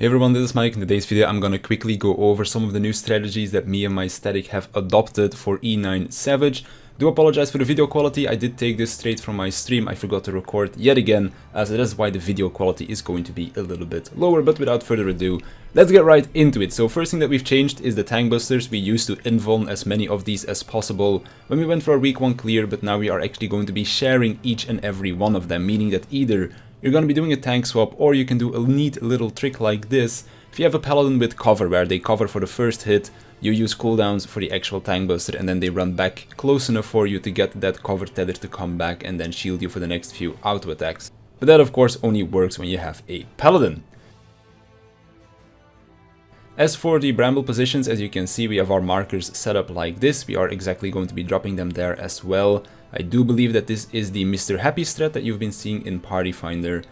Hey everyone, this is Mike. In today's video I'm gonna quickly go over some of the new strategies that me and my static have adopted for E9 Savage. Do apologize for the video quality, I did take this straight from my stream, I forgot to record yet again, so that is why the video quality is going to be a little bit lower, but without further ado, let's get right into it. So first thing that we've changed is the tank busters. We used to invuln as many of these as possible when we went for our week 1 clear, but now we are actually going to be sharing each and every one of them, meaning that either you're going to be doing a tank swap, or you can do a neat little trick like this. If you have a paladin with cover, where they cover for the first hit, you use cooldowns for the actual tank buster, and then they run back close enough for you to get that cover tether to come back and then shield you for the next few auto attacks. But that of course only works when you have a paladin. As for the bramble positions, as you can see, we have our markers set up like this. We are exactly going to be dropping them there as well. I do believe that this is the Mr. Happy strat that you've been seeing in Party Finder.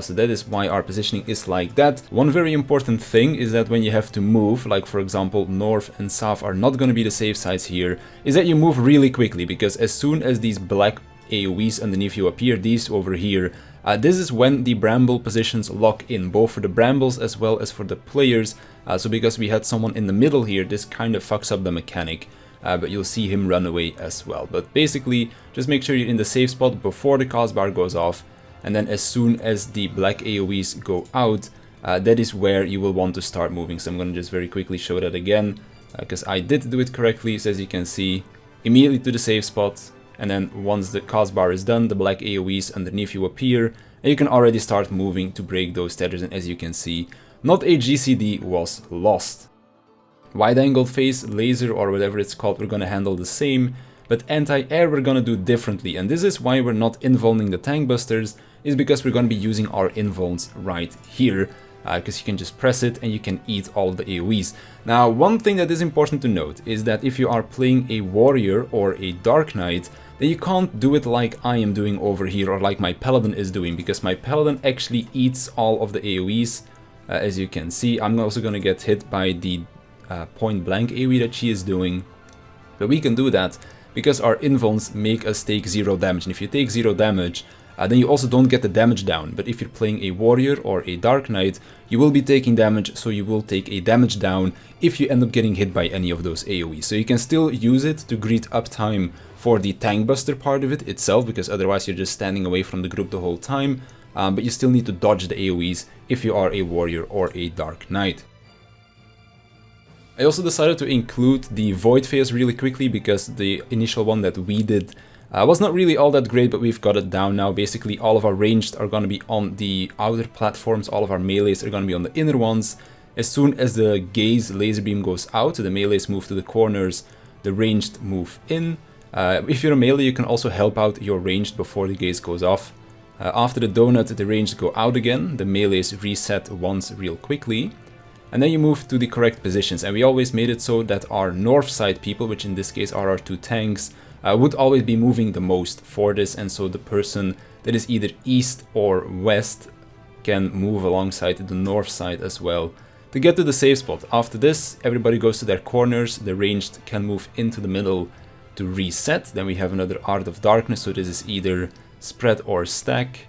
So that is why our positioning is like that. One very important thing is that when you have to move, like for example north and south are not going to be the safe sides here, is that you move really quickly, because as soon as these black AoEs underneath you appear, these over here, this is when the bramble positions lock in, both for the brambles as well as for the players. So because we had someone in the middle here, this kind of fucks up the mechanic. But you'll see him run away as well. But basically, just make sure you're in the safe spot before the cost bar goes off, and then as soon as the black AoEs go out, that is where you will want to start moving. So I'm going to just very quickly show that again, because I did do it correctly. So as you can see, immediately to the safe spot, and then once the cost bar is done, the black AoEs underneath you appear, and you can already start moving to break those tethers. And as you can see, not a GCD was lost. Wide angled phase, laser, or whatever it's called, we're gonna handle the same, but anti-air we're gonna do differently, and this is why we're not invulning the tank busters, is because we're gonna be using our invulns right here, because you can just press it and you can eat all the AoEs. Now, one thing that is important to note is that if you are playing a warrior or a dark knight, then you can't do it like I am doing over here, or like my paladin is doing, because my paladin actually eats all of the AoEs. As you can see, I'm also gonna get hit by the point blank AoE that she is doing, but we can do that because our invulns make us take 0 damage, and if you take 0 damage, then you also don't get the damage down. But if you're playing a warrior or a dark knight, you will be taking damage, so you will take a damage down if you end up getting hit by any of those AoEs. So you can still use it to greet uptime for the tank buster part of it itself, because otherwise you're just standing away from the group the whole time, but you still need to dodge the AoEs if you are a warrior or a dark knight. I also decided to include the void phase really quickly, because the initial one that we did was not really all that great, but we've got it down now. Basically all of our ranged are going to be on the outer platforms, all of our melees are going to be on the inner ones. As soon as the gaze laser beam goes out, the melees move to the corners, the ranged move in. If you're a melee, you can also help out your ranged before the gaze goes off. After the donut, the ranged go out again, the melees reset once real quickly. And then you move to the correct positions, and we always made it so that our north side people, which in this case are our 2 tanks, would always be moving the most for this, and so the person that is either east or west can move alongside the north side as well to get to the safe spot. After this, everybody goes to their corners, the ranged can move into the middle to reset. Then we have another Art of Darkness, so this is either spread or stack.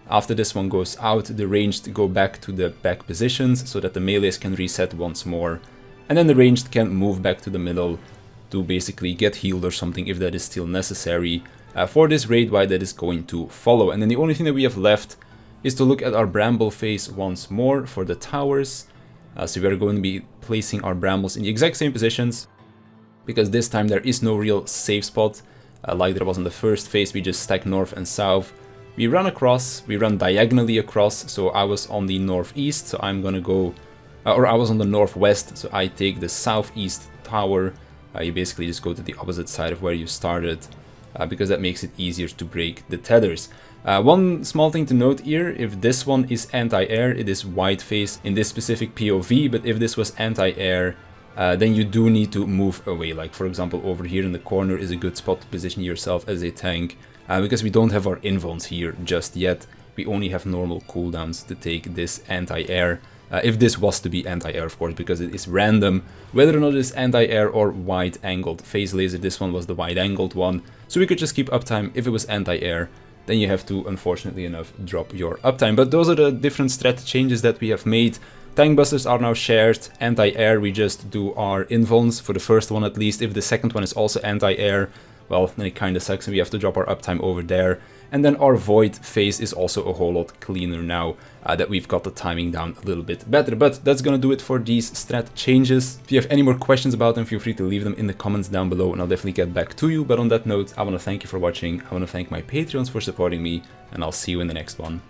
After this one goes out, the ranged go back to the back positions so that the melees can reset once more. And then the ranged can move back to the middle to basically get healed or something if that is still necessary for this raid wide that is going to follow. And then the only thing that we have left is to look at our bramble phase once more for the towers. So we are going to be placing our brambles in the exact same positions, because this time there is no real safe spot. Like there was in the first phase, we just stack north and south. We run across, we run diagonally across, so I was on the northeast, so I'm gonna go, or I was on the northwest, so I take the southeast tower. You basically just go to the opposite side of where you started, because that makes it easier to break the tethers. One small thing to note here, if this one is anti-air, it is wide phase in this specific POV, but if this was anti-air, then you do need to move away. Like for example, over here in the corner is a good spot to position yourself as a tank. Because we don't have our invulns here just yet, we only have normal cooldowns to take this anti-air. If this was to be anti-air, of course, because it is random whether or not it is anti-air or wide-angled phase laser. This one was the wide-angled one, so we could just keep uptime if it was anti-air. then you have to, unfortunately enough, drop your uptime. But those are the different strat changes that we have made. Tank busters are now shared. Anti-air, we just do our invulns for the first one at least. If the second one is also anti-air, well, then it kind of sucks and we have to drop our uptime over there. And then our void phase is also a whole lot cleaner now that we've got the timing down a little bit better. But that's gonna do it for these strat changes. If you have any more questions about them, feel free to leave them in the comments down below and I'll definitely get back to you. But on that note, I want to thank you for watching. I want to thank my Patreons for supporting me, and I'll see you in the next one.